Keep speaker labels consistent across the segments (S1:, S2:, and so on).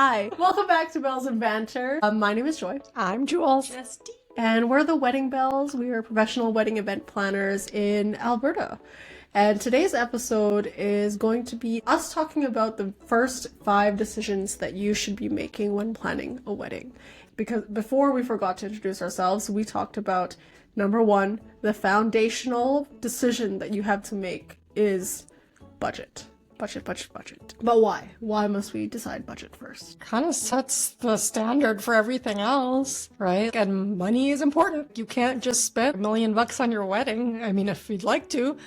S1: Hi, welcome back to Belles and Banter. My name is Joy.
S2: I'm Jules.
S3: Justine.
S1: And we're the Wedding Belles. We are professional wedding event planners in Alberta. And today's episode is going to be us talking about the first 5 decisions that you should be making when planning a wedding. Because before we forgot to introduce ourselves, we talked about number 1, the foundational decision that you have to make is budget. Budget. But why? Why must we decide budget first?
S2: Kind of sets the standard for everything else, right? And money is important. You can't just spend $1 million on your wedding. I mean, if you'd like to,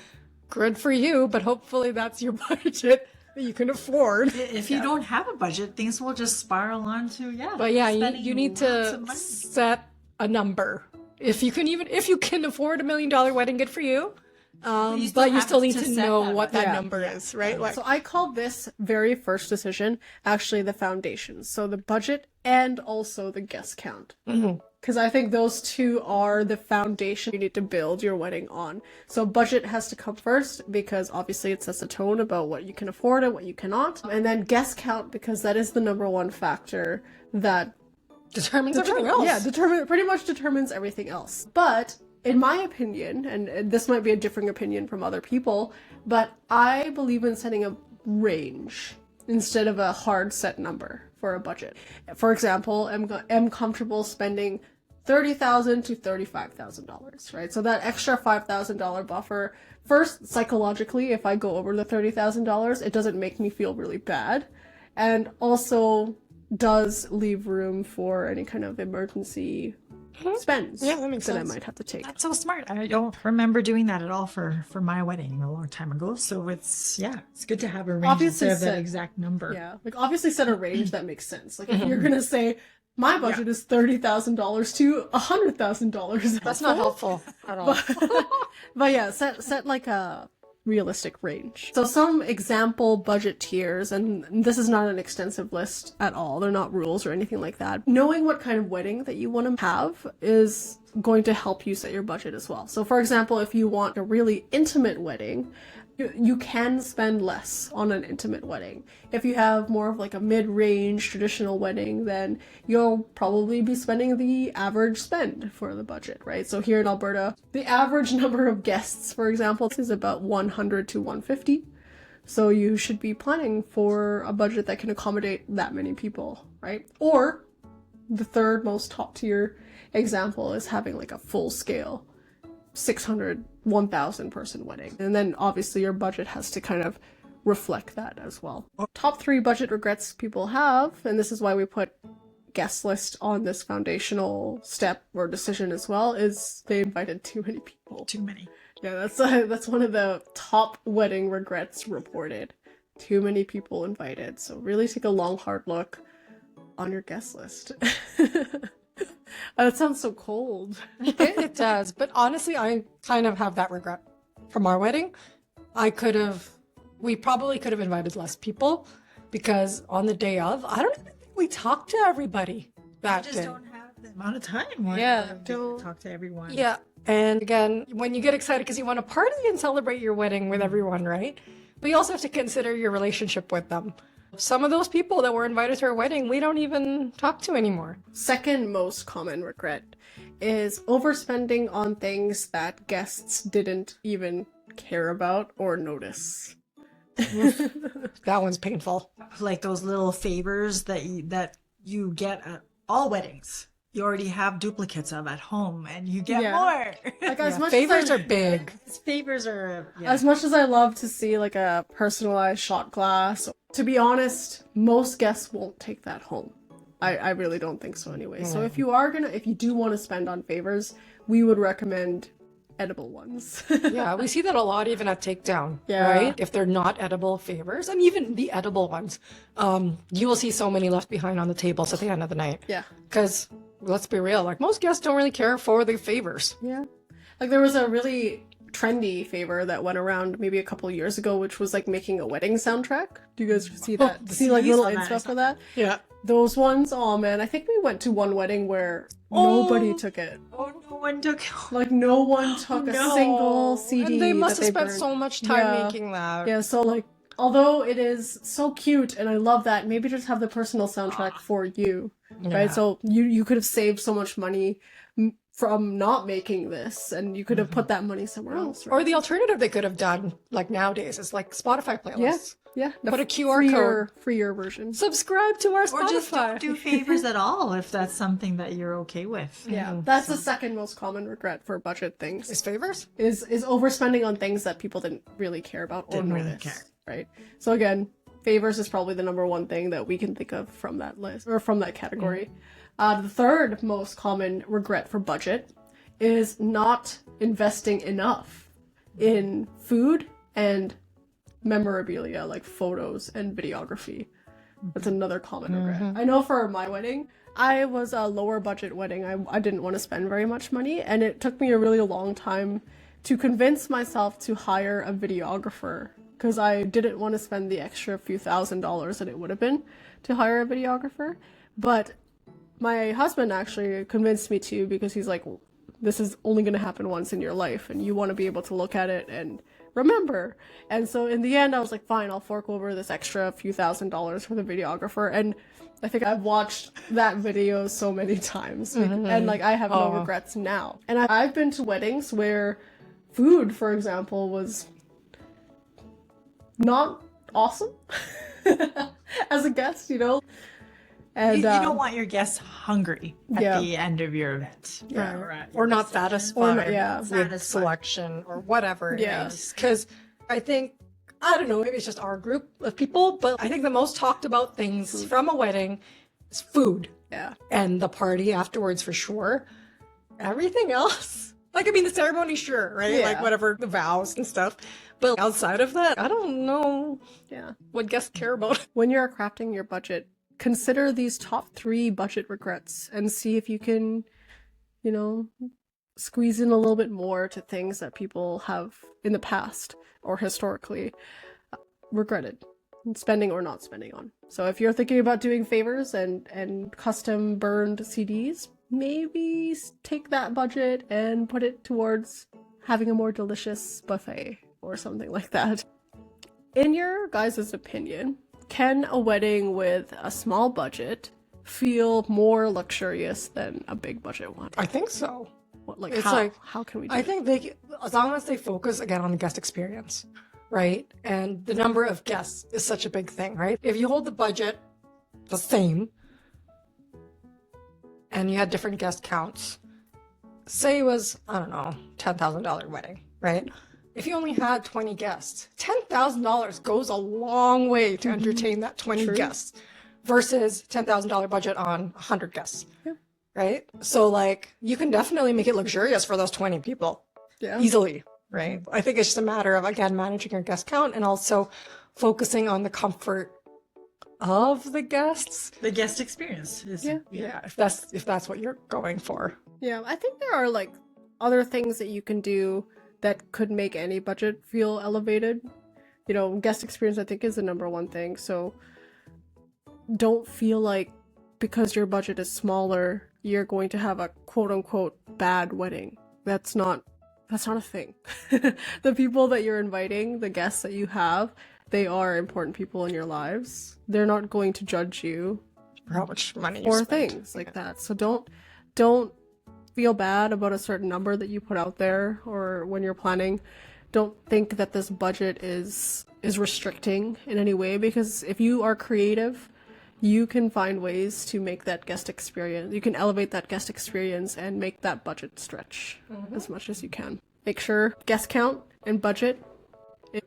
S2: good for you, but hopefully that's your budget that you can afford.
S3: If you don't have a budget, things will just spiral on to,
S2: But yeah,
S3: spending
S2: you need
S3: lots
S2: to
S3: of money.
S2: set a number. If you can afford $1 million wedding, good for you. But you still need to know what that number is, right? Like,
S1: So I call this very first decision actually the foundation. So the budget and also the guest count. Because I think those two are the foundation you need to build your wedding on. So budget has to come first because obviously it sets a tone about what you can afford and what you cannot. And then guest count because that is the number one factor that
S2: determines everything else.
S1: Yeah, pretty much determines everything else. But in my opinion, and this might be a differing opinion from other people, but I believe in setting a range instead of a hard set number for a budget. For example, I'm comfortable spending $30,000 to $35,000, right? So that extra $5,000 buffer, first, psychologically, if I go over the $30,000, it doesn't make me feel really bad, and also does leave room for any kind of emergency spends
S2: Yeah, that makes
S1: that
S2: sense.
S1: I might have to take.
S3: That's so smart. I don't remember doing that at all for my wedding a long time ago. So it's good to have a range
S1: Obviously
S3: instead of that
S1: set-
S3: exact number.
S1: Yeah, like obviously set a range that makes sense. Like if you're gonna say my budget is $30,000 to $100,000,
S2: that's not helpful at all.
S1: But yeah, set like a realistic range. So some example budget tiers, and this is not an extensive list at all, they're not rules or anything like that. Knowing what kind of wedding that you want to have is going to help you set your budget as well. So for example, if you want a really intimate wedding, you can spend less on an intimate wedding. If you have more of like a mid-range traditional wedding, then you'll probably be spending the average spend for the budget, right? So here in Alberta, the average number of guests, for example, is about 100 to 150. So you should be planning for a budget that can accommodate that many people, right? Or the third most top tier example is having like a full scale 600, 1,000 person wedding. And then obviously your budget has to kind of reflect that as well. Top 3 budget regrets people have, and this is why we put guest list on this foundational step or decision as well, is they invited too many people.
S3: Too many.
S1: Yeah, that's one of the top wedding regrets reported. Too many people invited. So really take a long, hard look on your guest list. That sounds so cold.
S2: It does, but honestly, I kind of have that regret from our wedding. We probably could have invited less people because on the day of, I don't even think we talked to everybody that
S3: You just
S2: day.
S3: don't have the amount of time. To talk to everyone.
S2: Yeah, and again, when you get excited because you want to party and celebrate your wedding with everyone, right? But you also have to consider your relationship with them. Some of those people that were invited to our wedding, we don't even talk to anymore.
S1: Second most common regret is overspending on things that guests didn't even care about or notice.
S2: That one's painful.
S3: Like those little favors that you get at all weddings. You already have duplicates of at home, and you get more.
S1: Like as much
S2: Favors
S1: as I,
S2: are big.
S3: Favors are
S1: as much as I love to see like a personalized shot glass, to be honest, most guests won't take that home. I really don't think so anyway. So if you do want to spend on favors, we would recommend edible ones.
S2: Yeah, we see that a lot even at takedown,
S1: Yeah.
S2: right? If they're not edible favors, and even the edible ones, you will see so many left behind on the tables at the end of the night.
S1: Yeah.
S2: Because let's be real, like most guests don't really care for the favors.
S1: Yeah. Like there was a really trendy favor that went around maybe a couple of years ago, which was like making a wedding soundtrack. Do you guys see that? See like little inspo for that?
S2: Yeah.
S1: Those ones, oh man, I think we went to one wedding where nobody took it.
S3: Oh, no one took it.
S1: Like no one took a
S3: No.
S1: single CD.
S2: And they must
S1: that
S2: have spent
S1: burned.
S2: so much time
S1: Yeah.
S2: making that.
S1: Yeah, so like although it is so cute and I love that, maybe just have the personal soundtrack for you, right? So you could have saved so much money from not making this, and you could have put that money somewhere else, right?
S2: Or the alternative they could have done, like nowadays, is like Spotify playlists.
S1: Yeah,
S2: Put a QR code.
S1: Freer version.
S2: Subscribe to our Spotify.
S3: Or just don't do favors at all if that's something that you're okay with.
S1: Yeah, that's the second most common regret for budget things.
S2: Is favors?
S1: Is overspending on things that people didn't really care about or
S3: Didn't really
S1: notice,
S3: care.
S1: right? So again, favors is probably the number one thing that we can think of from that list or from that category. The third most common regret for budget is not investing enough in food and memorabilia like photos and videography. That's another common regret. I know for my wedding, I was a lower budget wedding. I didn't want to spend very much money, and it took me a really long time to convince myself to hire a videographer because I didn't want to spend the extra few $1,000s that it would have been to hire a videographer. But my husband actually convinced me to, because he's like, this is only going to happen once in your life and you want to be able to look at it and remember. And so in the end, I was like, fine, I'll fork over this extra few $1,000s for the videographer. And I think I've watched that video so many times and like I have no regrets now. And I've been to weddings where food, for example, was not awesome as a guest, you know. And
S3: You don't want your guests hungry at the end of your event.
S2: Right. Or not satisfied with
S3: Satisfied.
S2: selection or whatever it
S1: Yeah.
S2: is. Because I think, I don't know, maybe it's just our group of people, but I think the most talked about things from a wedding is food.
S1: Yeah.
S2: And the party afterwards for sure. Everything else, like, I mean, the ceremony, sure, right?
S1: Yeah.
S2: Like, whatever, the vows and stuff. But outside of that, I don't know what guests care about.
S1: When you're crafting your budget, consider these top 3 budget regrets and see if you can, you know, squeeze in a little bit more to things that people have in the past or historically regretted spending or not spending on. So if you're thinking about doing favors and custom burned CDs, maybe take that budget and put it towards having a more delicious buffet or something like that. In your guys' opinion, can a wedding with a small budget feel more luxurious than a big budget one?
S2: I think so.
S1: What, like,
S2: It's
S1: how?
S2: like,
S1: How can we do
S2: I
S1: it?
S2: think they, as long as they focus again on the guest experience, right? And the number of guests is such a big thing, right? If you hold the budget the same and you had different guest counts, say it was, I don't know, $10,000 wedding, right? If you only had 20 guests, $10,000 goes a long way to entertain that 20 guests versus $10,000 budget on 100 guests, right? So, like, you can definitely make it luxurious for those 20 people easily, right? I think it's just a matter of, again, managing your guest count and also focusing on the comfort of the guests.
S3: The guest experience is
S2: Yeah, if that's what you're going for.
S1: Yeah, I think there are like other things that you can do that could make any budget feel elevated. You know, guest experience I think is the number one thing. So don't feel like because your budget is smaller, you're going to have a quote unquote bad wedding. That's not a thing. The people that you're inviting, the guests that you have, they are important people in your lives. They're not going to judge you
S2: For how much money you
S1: or
S2: spent.
S1: things like that. So don't feel bad about a certain number that you put out there, or when you're planning, don't think that this budget is restricting in any way, because if you are creative, you can find ways to make that guest experience. You can elevate that guest experience and make that budget stretch as much as you can. Make sure guest count and budget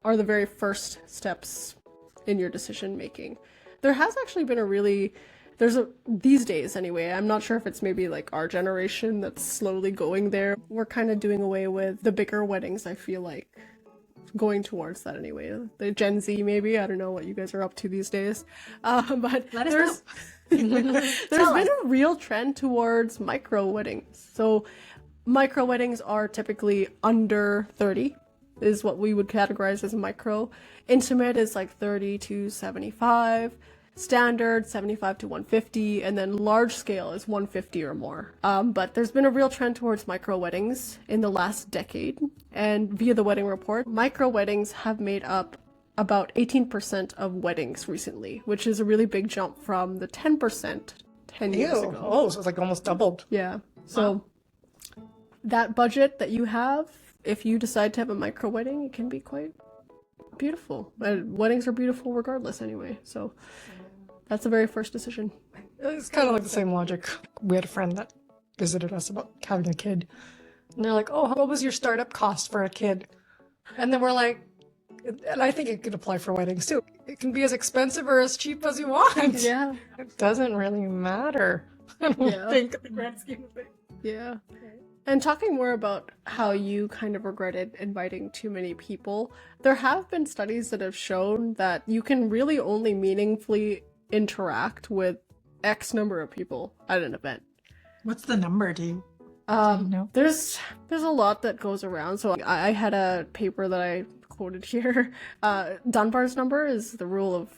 S1: are the very first steps in your decision making. There has actually been these days anyway, I'm not sure if it's maybe like our generation that's slowly going there. We're kind of doing away with the bigger weddings, I feel like. Going towards that anyway. The Gen Z maybe, I don't know what you guys are up to these days. But
S3: Let us
S1: there's been a real trend towards micro weddings. So micro weddings are typically under 30 is what we would categorize as micro. Intimate is like 30 to 75. Standard 75 to 150, and then large scale is 150 or more. But there's been a real trend towards micro weddings in the last decade, and via the Wedding Report, micro weddings have made up about 18% of weddings recently, which is a really big jump from the 10% 10 years ago.
S2: Oh, so it's like almost doubled.
S1: Yeah. So that budget that you have, if you decide to have a micro wedding, it can be quite beautiful. Weddings are beautiful regardless anyway. So that's the very first decision.
S2: It's kind of like the same logic. We had a friend that visited us about having a kid. And they're like, oh, what was your startup cost for a kid? And then we're like, and I think it could apply for weddings too. It can be as expensive or as cheap as you want.
S1: Yeah.
S2: It doesn't really matter. I don't think in the grand scheme of things.
S1: Yeah. And talking more about how you kind of regretted inviting too many people, there have been studies that have shown that you can really only meaningfully interact with X number of people at an event.
S3: What's the number, do you know?
S1: There's a lot that goes around. So I had a paper that I quoted here. Dunbar's number is the rule of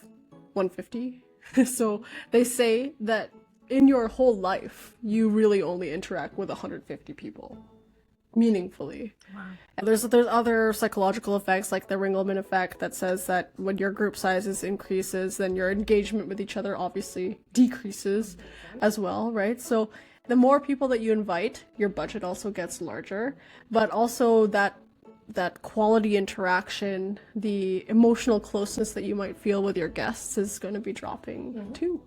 S1: 150. So they say that in your whole life, you really only interact with 150 people meaningfully. Wow. And there's other psychological effects like the Ringelmann effect that says that when your group sizes increases, then your engagement with each other obviously decreases as well, right? So the more people that you invite, your budget also gets larger, but also that quality interaction, the emotional closeness that you might feel with your guests is going to be dropping too.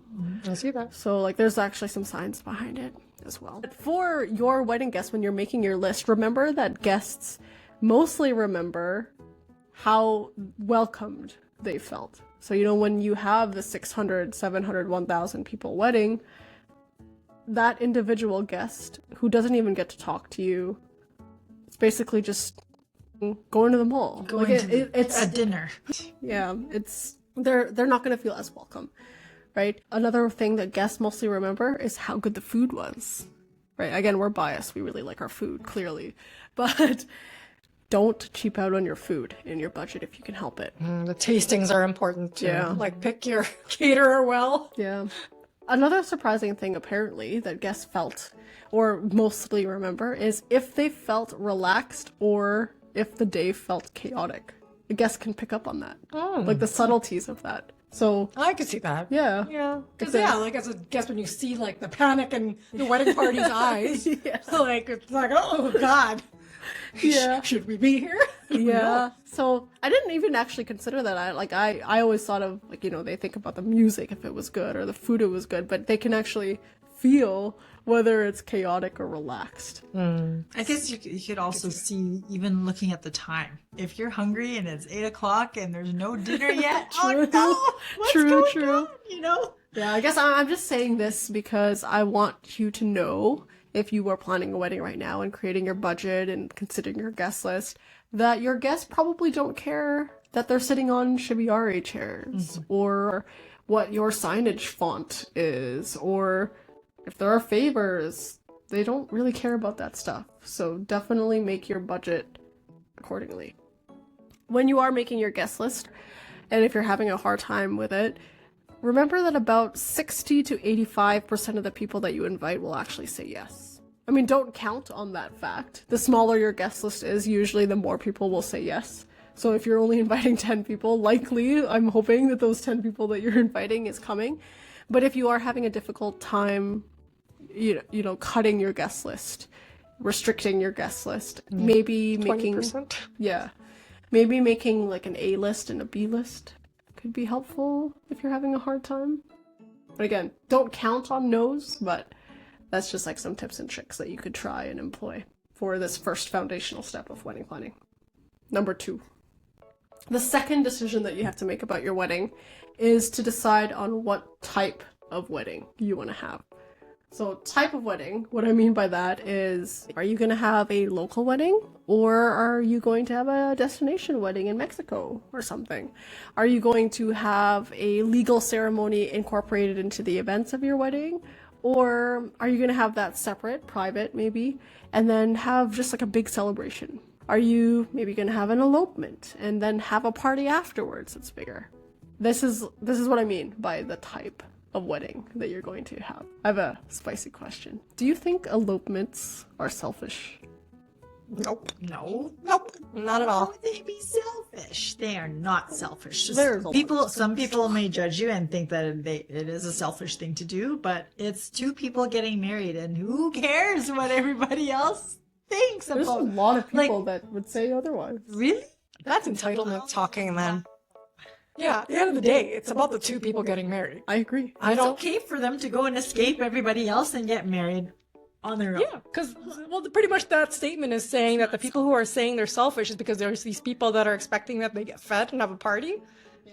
S2: I see that.
S1: So like there's actually some science behind it as well. But for your wedding guests, when you're making your list, remember that guests mostly remember how welcomed they felt. So, you know, when you have the 600, 700, 1,000 people wedding, that individual guest who doesn't even get to talk to you, it's basically just going to the mall.
S3: It's a dinner.
S1: Yeah, they're not going to feel as welcome, right? Another thing that guests mostly remember is how good the food was, right? Again, we're biased. We really like our food, clearly. But don't cheap out on your food in your budget if you can help it.
S2: The tastings are important too.
S1: Yeah.
S2: Like pick your caterer well.
S1: Yeah. Another surprising thing, apparently, that guests felt, or mostly remember, is if they felt relaxed or if the day felt chaotic. The guests can pick up on that. Like the subtleties of that. So
S2: I could see that.
S1: yeah.
S2: Yeah. Because like as a guest, when you see like the panic in the wedding party's eyes, like it's like, oh God.
S1: Yeah.
S2: Should we be here?
S1: Yeah. So I didn't even actually consider that. I always thought of like, you know, they think about the music if it was good or the food it was good, but they can actually feel whether it's chaotic or relaxed.
S3: I guess you could also see, even looking at the time, if you're hungry and it's 8 o'clock and there's no dinner yet. Oh no! What's going on? You know?
S1: Yeah, I guess I'm just saying this because I want you to know, if you are planning a wedding right now and creating your budget and considering your guest list, that your guests probably don't care that they're sitting on Shibiari chairs or what your signage font is, or if there are favors. They don't really care about that stuff. So definitely make your budget accordingly. When you are making your guest list, and if you're having a hard time with it, remember that about 60 to 85% of the people that you invite will actually say yes. I mean, don't count on that fact. The smaller your guest list is, usually the more people will say yes. So if you're only inviting 10 people, likely, I'm hoping that those 10 people that you're inviting is coming. But if you are having a difficult time, you know, cutting your guest list, restricting your guest list, maybe
S2: 20%.
S1: Maybe making like an A list and a B list could be helpful if you're having a hard time. But again, don't count on no's, but that's just like some tips and tricks that you could try and employ for this first foundational step of wedding planning. Number 2. The second decision that you have to make about your wedding is to decide on what type of wedding you want to have. So type of wedding, what I mean by that is, are you going to have a local wedding, or are you going to have a destination wedding in Mexico or something? Are you going to have a legal ceremony incorporated into the events of your wedding? Or are you going to have that separate, private maybe, and then have just like a big celebration? Are you maybe going to have an elopement and then have a party afterwards that's bigger? This is what I mean by the type of wedding that you're going to have. I have a spicy question. Do you think elopements are selfish?
S2: Nope.
S3: No.
S2: Nope. Not at
S3: How
S2: all.
S3: would they be selfish? They are not selfish. Just
S1: There's a lot
S3: people. Some people may judge you and think that it is a selfish thing to do, but it's two people getting married, and who cares what everybody else thinks
S1: There's a
S3: about?
S1: lot of people that would say otherwise.
S3: Really?
S2: That's entitlement talking, then. Yeah, at the end of the day, it's about the two people getting married.
S1: I agree.
S2: I
S3: It's
S2: don't.
S3: okay for them to go and escape everybody else and get married on their own.
S2: Yeah, because, well, pretty much that statement is saying that the people who are saying they're selfish is because there's these people that are expecting that they get fed and have a party.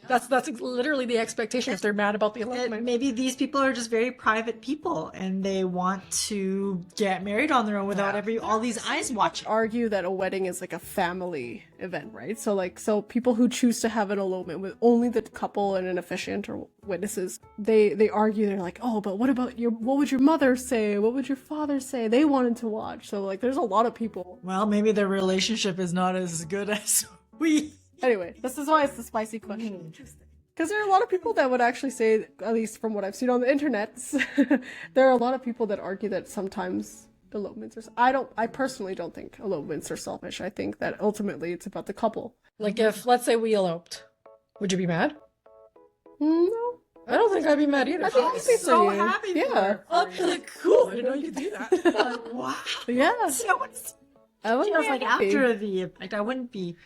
S2: That's literally the expectation if they're mad about the elopement.
S3: Maybe these people are just very private people and they want to get married on their own without all these eyes watching.
S1: Argue that a wedding is like a family event, right? So people who choose to have an elopement with only the couple and an officiant or witnesses, they argue, they're like, oh, but what would your mother say? What would your father say? They wanted to watch. So like there's a lot of people.
S3: Well, maybe their relationship is not as good as we.
S1: Anyway, this is why it's the spicy question. Interesting. Because there are a lot of people that would actually say, at least from what I've seen on the internet, there are a lot of people that argue that sometimes elopements are. I personally don't think elopements are selfish. I think that ultimately it's about the couple.
S2: Like if, let's say we eloped, would you be mad?
S1: No.
S2: I don't think I'd be mad either.
S1: I think I'd be
S3: so
S1: for you.
S3: happy for
S1: Yeah.
S3: her.
S2: I'd be like, cool, I didn't know you could do that.
S3: Wow.
S1: Yeah.
S3: So it's
S1: I would
S3: feels like
S1: happy.
S3: after the like I wouldn't be.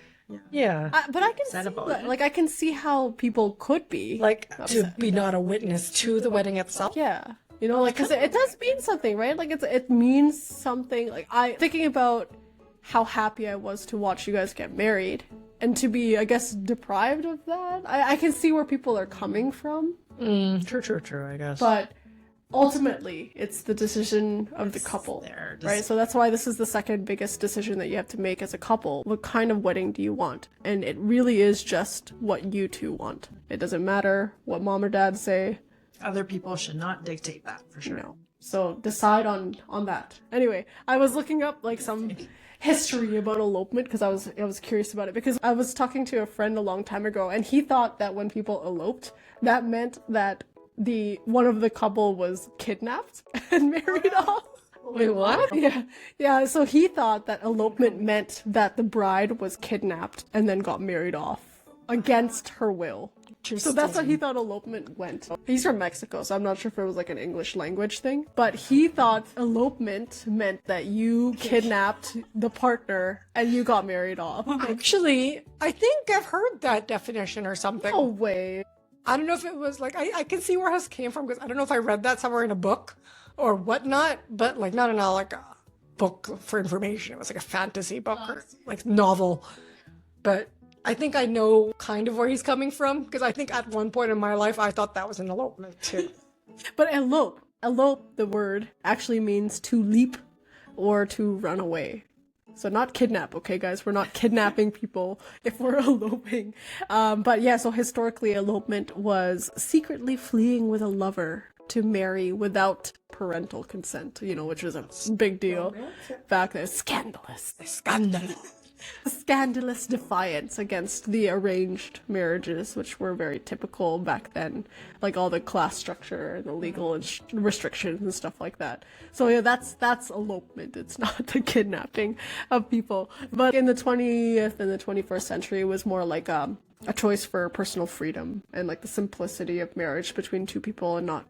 S2: Yeah.
S1: But I can
S3: Sad
S1: see
S3: about
S1: that.
S3: it.
S1: Like I can see how people could be
S2: Like to
S1: upset.
S2: be not a witness to the wedding itself.
S1: Yeah. You know, like, because it does mean something, right? Like, it means something. Like, thinking about how happy I was to watch you guys get married and to be, I guess, deprived of that. I can see where people are coming from,
S2: True, I guess.
S1: but ultimately, it's the decision of the couple,
S3: They're just-
S1: right? So that's why this is the second biggest decision that you have to make as a couple. What kind of wedding do you want? And it really is just what you two want. It doesn't matter what mom or dad say.
S3: Other people should not dictate that for sure.
S1: No. So decide on that. Anyway, I was looking up like some history about elopement because I was curious about it, because I was talking to a friend a long time ago and he thought that when people eloped, that meant that one of the couple was kidnapped and married off.
S2: Wait, what?
S1: Yeah, so he thought that elopement meant that the bride was kidnapped and then got married off against her will. So that's how he thought elopement went. He's from Mexico, so I'm not sure if it was like an English language thing. But he thought elopement meant that you kidnapped the partner and you got married off.
S2: Actually, I think I've heard that definition or something.
S1: No way.
S2: I don't know if it was like, I can see where it came from because I don't know if I read that somewhere in a book or whatnot, but like not in a like a book for information. It was like a fantasy book or like novel. But I think I know kind of where he's coming from because I think at one point in my life I thought that was an elopement too.
S1: But elope, the word, actually means to leap or to run away. So not kidnap, okay, guys? We're not kidnapping people if we're eloping. But yeah, so historically, elopement was secretly fleeing with a lover to marry without parental consent, which was a big deal back then. Scandalous. Scandalous defiance against the arranged marriages, which were very typical back then, like all the class structure and the legal restrictions and stuff like that. So yeah, that's elopement. It's not the kidnapping of people. But in the 20th and the 21st century, it was more like a choice for personal freedom and like the simplicity of marriage between two people and not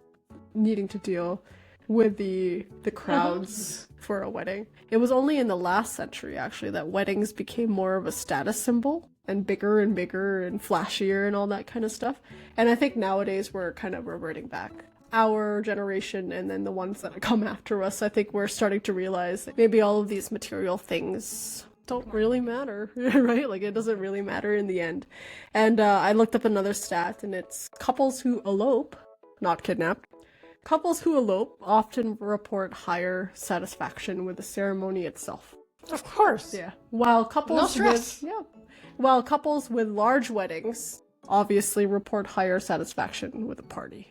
S1: needing to deal with the crowds for a wedding. It was only in the last century, actually, that weddings became more of a status symbol and bigger and flashier and all that kind of stuff. And I think nowadays we're kind of reverting back. Our generation and then the ones that come after us, I think we're starting to realize that maybe all of these material things don't really matter, right? Like, it doesn't really matter in the end. And I looked up another stat, and it's couples who elope, not kidnapped, couples who elope often report higher satisfaction with the ceremony itself.
S2: Of course.
S1: Yeah. While couples with large weddings obviously report higher satisfaction with a party.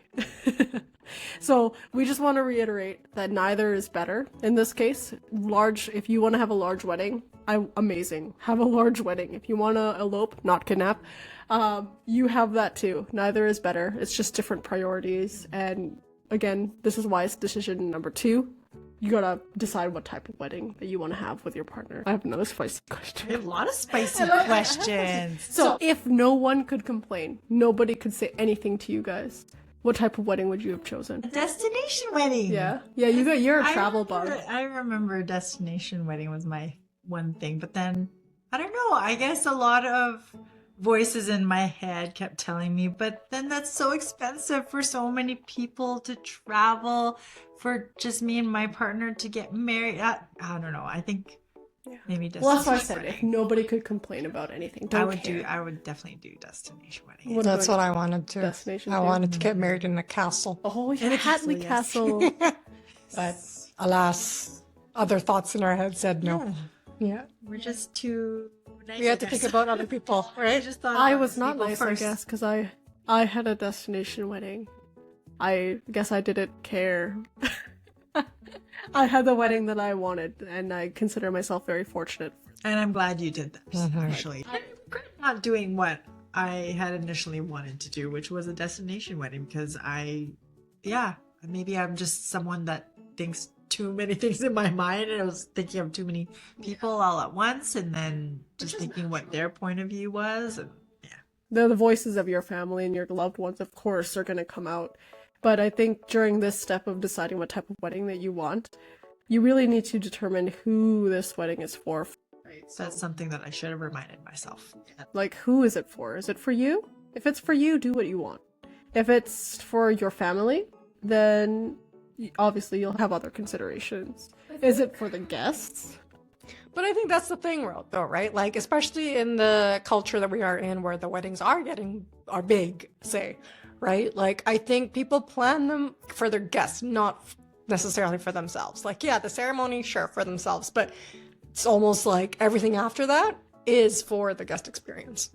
S1: So we just want to reiterate that neither is better. In this case, if you want to have a large wedding, amazing. Have a large wedding. If you want to elope, not kidnap, you have that too. Neither is better. It's just different priorities. And again, this is why it's decision number 2. you gotta decide what type of wedding that you want to have with your partner. I have another spicy question.
S3: I have a lot of spicy questions.
S1: So, if no one could complain, nobody could say anything to you guys, what type of wedding would you have chosen?
S3: A destination wedding.
S1: Yeah, you're a travel bug.
S3: I remember a destination wedding was my one thing, but then I don't know. I guess a lot of voices in my head kept telling me, but then that's so expensive for so many people to travel, for just me and my partner to get married. I don't know. I think maybe destination
S1: Well, that's what I said.
S3: wedding.
S1: If nobody could complain about anything,
S3: I
S1: don't care.
S3: would definitely do destination wedding.
S1: What
S2: That's
S1: about
S2: what I wanted to.
S1: destination
S2: I
S1: too?
S2: wanted to get married in a castle.
S1: Oh,
S3: In
S1: yeah,
S3: a castle,
S1: Hatley
S3: yes.
S1: Castle.
S2: But alas, other thoughts in our head said no. Yeah.
S3: We're just too nice.
S2: We had
S3: I
S2: to think
S3: guess.
S2: about other people,
S3: I
S2: right?
S3: just thought
S1: I
S3: about
S1: was not
S3: people
S1: nice,
S3: first.
S1: I guess, because I had a destination wedding. I guess I didn't care. I had the wedding that I wanted, and I consider myself very fortunate.
S3: And I'm glad you did that,
S2: Mhm.
S3: actually. I regret not doing what I had initially wanted to do, which was a destination wedding, because maybe I'm just someone that thinks too many things in my mind, and I was thinking of too many people all at once, and then just thinking what their point of view was. And
S1: The voices of your family and your loved ones, of course, are going to come out. But I think during this step of deciding what type of wedding that you want, you really need to determine who this wedding is for. Right?
S3: so that's something that I should have reminded myself.
S1: Like, who is it for? Is it for you? If it's for you, do what you want. If it's for your family, then obviously you'll have other considerations. Is it for the guests?
S2: But I think that's the thing, though, right? Like, especially in the culture that we are in, where the weddings are big, say, right? Like, I think people plan them for their guests, not necessarily for themselves. Like, yeah, the ceremony, sure, for themselves, but it's almost like everything after that is for the guest experience.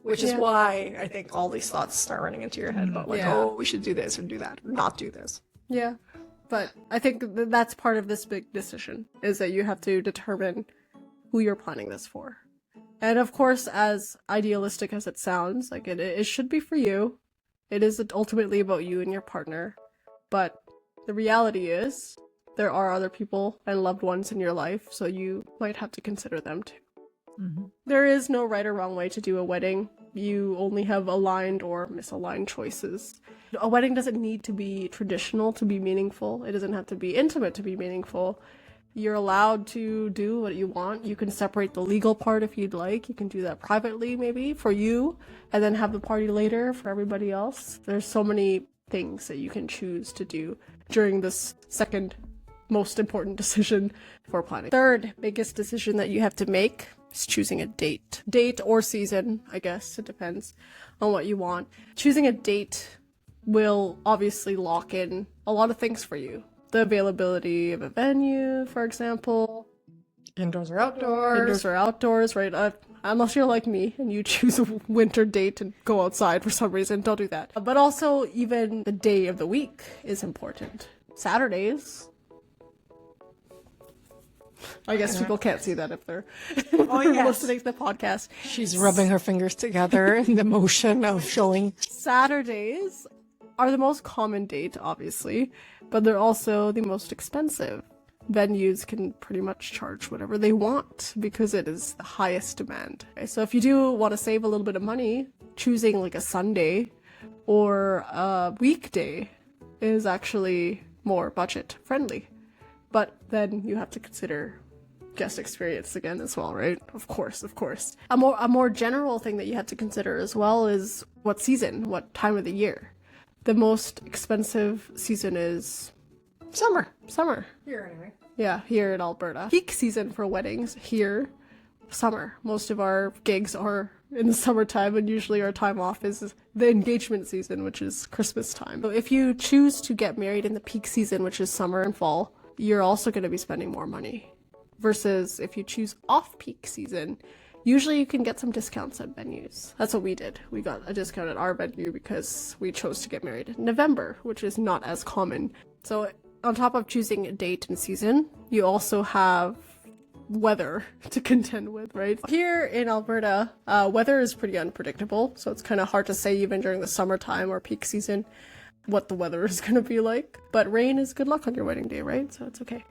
S2: Which is why I think all these thoughts start running into your head about, like, oh, we should do this or do that, or not do this.
S1: Yeah. But I think that's part of this big decision, is that you have to determine who you're planning this for. And of course, as idealistic as it sounds, like it should be for you. It is ultimately about you and your partner. But the reality is, there are other people and loved ones in your life, so you might have to consider them too.
S3: Mm-hmm.
S1: There is no right or wrong way to do a wedding. You only have aligned or misaligned choices. A wedding doesn't need to be traditional to be meaningful. It doesn't have to be intimate to be meaningful. You're allowed to do what you want. You can separate the legal part if you'd like. You can do that privately, maybe, for you, and then have the party later for everybody else. There's so many things that you can choose to do during this second most important decision for planning. Third biggest decision that you have to make is choosing a date. Date or season, I guess. It depends on what you want. Choosing a date will obviously lock in a lot of things for you. The availability of a venue, for example.
S2: Indoors or outdoors.
S1: Indoors or outdoors, right? Unless you're like me and you choose a winter date and go outside for some reason, don't do that. But also, even the day of the week is important. Saturdays. I guess people can't see that if they're listening to the podcast.
S2: She's rubbing her fingers together in the motion of showing.
S1: Saturdays are the most common date, obviously, but they're also the most expensive. Venues can pretty much charge whatever they want because it is the highest demand. Okay, so if you do want to save a little bit of money, choosing like a Sunday or a weekday is actually more budget friendly. But then you have to consider guest experience again as well, right? Of course. A more general thing that you have to consider as well is what season, what time of the year. The most expensive season is
S2: Summer.
S1: Here anyway. Yeah, here in Alberta. Peak season for weddings here, summer. Most of our gigs are in the summertime, and usually our time off is the engagement season, which is Christmas time. So if you choose to get married in the peak season, which is summer and fall, you're also going to be spending more money. Versus if you choose off-peak season, usually you can get some discounts at venues. That's what we did. We got a discount at our venue because we chose to get married in November, which is not as common. So on top of choosing a date and season, you also have weather to contend with, right? Here in Alberta, weather is pretty unpredictable, so it's kind of hard to say even during the summertime or peak season what the weather is going to be like. But rain is good luck on your wedding day, right? So it's okay.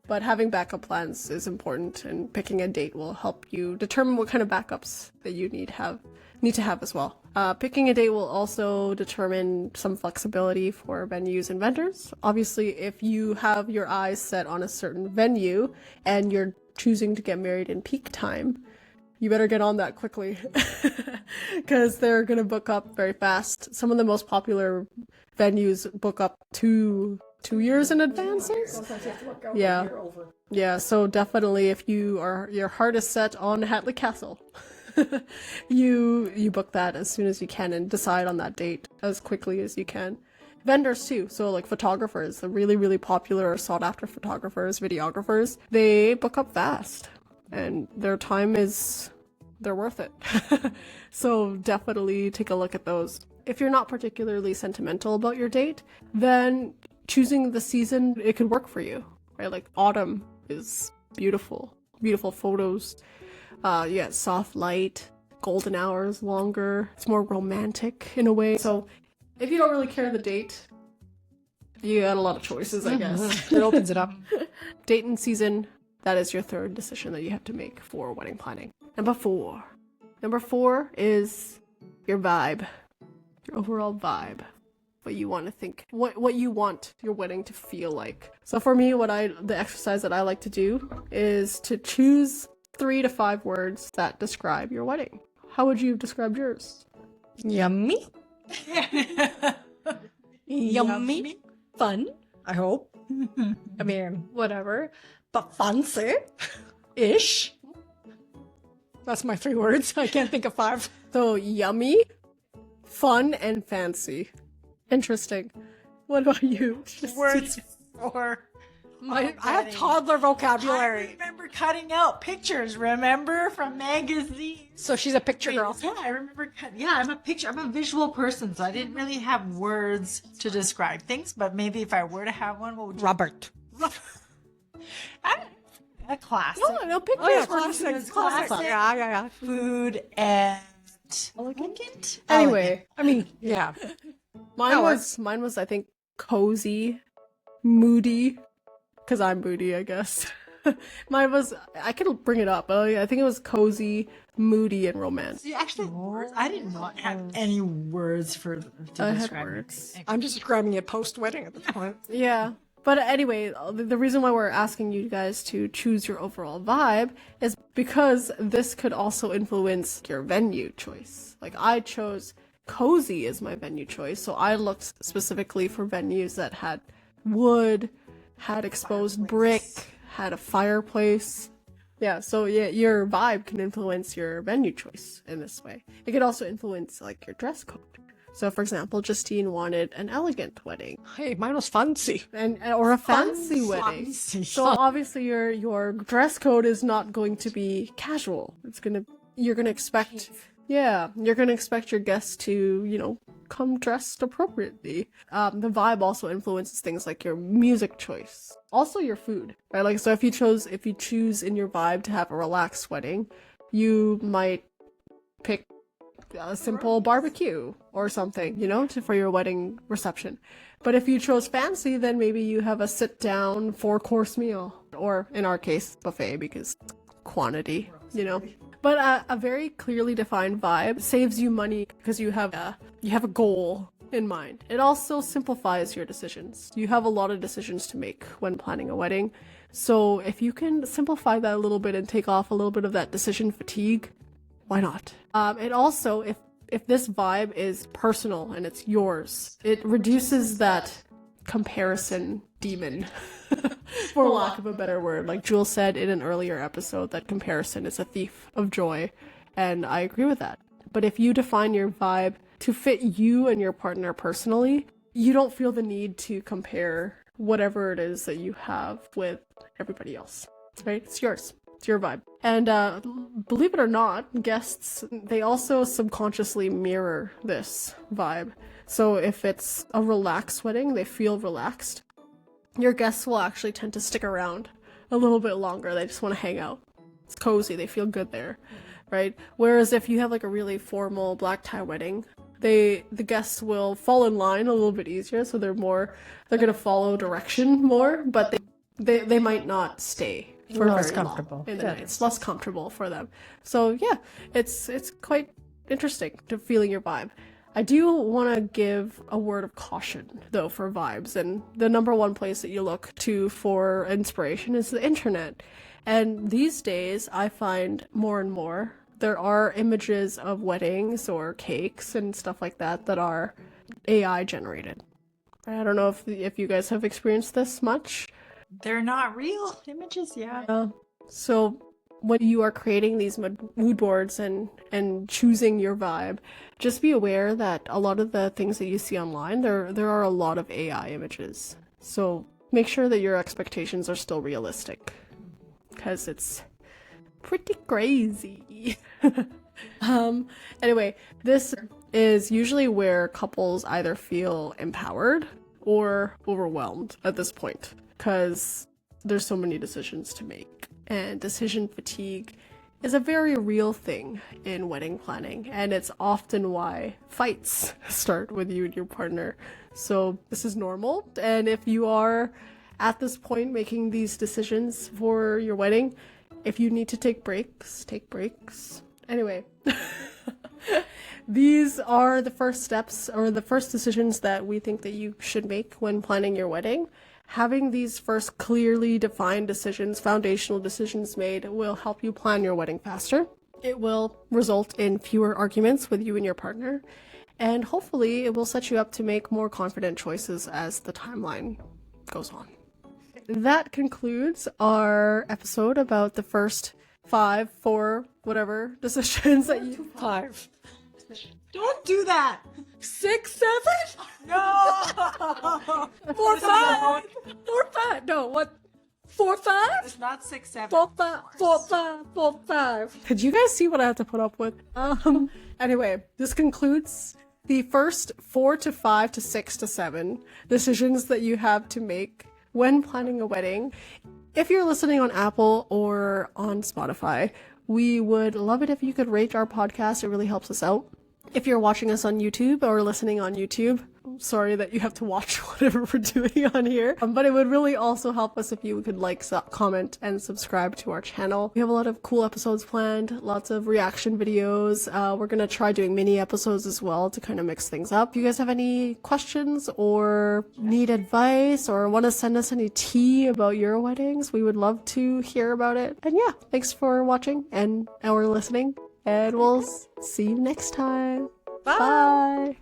S1: But having backup plans is important, and picking a date will help you determine what kind of backups that you need to have as well. Picking a date will also determine some flexibility for venues and vendors. Obviously, if you have your eyes set on a certain venue and you're choosing to get married in peak time, you better get on that quickly because they're going to book up very fast. Some of the most popular venues book up 2 years in advances. Yeah, so definitely if your heart is set on Hatley Castle, you book that as soon as you can and decide on that date as quickly as you can. Vendors too, so like photographers, the really, really popular or sought after photographers, videographers, they book up fast and their time they're worth it. So definitely take a look at those. If you're not particularly sentimental about your date, then choosing the season, it could work for you, right? Like autumn is beautiful photos. You got soft light, golden hours longer. It's more romantic in a way. So if you don't really care the date, you got a lot of choices, I guess.
S2: It opens it up.
S1: Date and season, that is your third decision that you have to make for wedding planning. Number four is your vibe, your overall vibe. What you want to think, what you want your wedding to feel like. So for me, the exercise that I like to do is to choose 3 to 5 words that describe your wedding. How would you have described yours?
S2: Yummy. Yummy. Fun, I hope. I mean, whatever. But fancy-ish. That's my 3 words. I can't think of 5.
S1: So yummy, fun, and fancy. Interesting. What about you?
S3: Words for
S2: I have toddler vocabulary.
S3: I remember cutting out pictures, remember, from magazines.
S2: So she's a picture girl.
S3: Yeah, I remember. I'm a visual person, so I didn't really have words to describe things. But maybe if I were to have one, what would you?
S2: Robert.
S3: A classic.
S1: No, pictures.
S2: Oh yeah,
S3: Classic.
S2: Yeah.
S3: Food and elegant.
S1: Anyway,
S2: I mean, yeah.
S1: mine was I think cozy, moody, because I'm moody, I guess. Mine was, I could bring it up, but I think it was cozy, moody, and romantic.
S3: See, actually, words. I did not have any words to describe
S1: words.
S2: I'm just describing it post-wedding at this point.
S1: Yeah. But anyway, the reason why we're asking you guys to choose your overall vibe is because this could also influence your venue choice. Like I chose cozy as my venue choice, so I looked specifically for venues that had wood, had exposed brick, had a fireplace. Yeah, so yeah, your vibe can influence your venue choice in this way. It could also influence like your dress code. So for example, Justine wanted an elegant wedding.
S2: Hey, mine was fancy.
S1: Or a fancy wedding. So obviously your dress code is not going to be casual. You're gonna expect your guests to, come dressed appropriately. The vibe also influences things like your music choice. Also your food, right? Like, so if you choose in your vibe to have a relaxed wedding, you might pick a simple barbecue or something, for your wedding reception. But if you chose fancy, then maybe you have a sit-down 4-course meal, or in our case, buffet, because quantity, But a very clearly defined vibe saves you money because you have a goal in mind. It also simplifies your decisions. You have a lot of decisions to make when planning a wedding. So if you can simplify that a little bit and take off a little bit of that decision fatigue, why not? It also, if this vibe is personal and it's yours, it reduces that comparison demon, for lack of a better word. Like Jules said in an earlier episode, that comparison is a thief of joy, and I agree with that. But if you define your vibe to fit you and your partner personally, you don't feel the need to compare whatever it is that you have with everybody else, right? It's yours. It's your vibe. And believe it or not, guests, they also subconsciously mirror this vibe. So if it's a relaxed wedding, they feel relaxed, your guests will actually tend to stick around a little bit longer. They just want to hang out. It's cozy. They feel good there, right? Whereas if you have like a really formal black tie wedding, the guests will fall in line a little bit easier, so they're gonna follow direction more, but they might not stay for
S2: Less
S1: very
S2: comfortable.
S1: long in the
S2: Yeah.
S1: night. It's less comfortable for them. So yeah, it's quite interesting to feeling your vibe. I do want to give a word of caution, though, for vibes, and the number one place that you look to for inspiration is the internet. And these days, I find more and more there are images of weddings or cakes and stuff like that that are AI generated. I don't know if you guys have experienced this much.
S3: They're not real images, yeah.
S1: So when you are creating these mood boards and choosing your vibe, just be aware that a lot of the things that you see online, there are a lot of AI images. So make sure that your expectations are still realistic, because it's pretty crazy. Anyway, this is usually where couples either feel empowered or overwhelmed at this point, because there's so many decisions to make. And decision fatigue is a very real thing in wedding planning, and it's often why fights start with you and your partner. So this is normal, and if you are at this point making these decisions for your wedding, if you need to take breaks, take breaks. Anyway, these are the first steps or the first decisions that we think that you should make when planning your wedding. Having these first clearly defined decisions, foundational decisions made, will help you plan your wedding faster. It will result in fewer arguments with you and your partner, and hopefully it will set you up to make more confident choices as the timeline goes on. That concludes our episode about the first 5, 4, whatever decisions that you...
S2: 5.
S3: Don't do that!
S2: 6, 7?
S3: No!
S2: 4, 5? 4, 5? No, what? 4, 5?
S3: It's not 6, 7.
S2: 4, 5, 4, 5, 4, 5.
S1: Did you guys see what I had to put up with? Anyway, this concludes the first 4 to 5 to 6 to 7 decisions that you have to make when planning a wedding. If you're listening on Apple or on Spotify, we would love it if you could rate our podcast. It really helps us out. If you're watching us on YouTube or listening on YouTube, sorry that you have to watch whatever we're doing on here. But it would really also help us if you could like, comment, and subscribe to our channel. We have a lot of cool episodes planned, lots of reaction videos. We're gonna try doing mini episodes as well to kind of mix things up. If you guys have any questions or need advice or want to send us any tea about your weddings, we would love to hear about it. And yeah, thanks for watching and or listening. And we'll see you next time. Bye.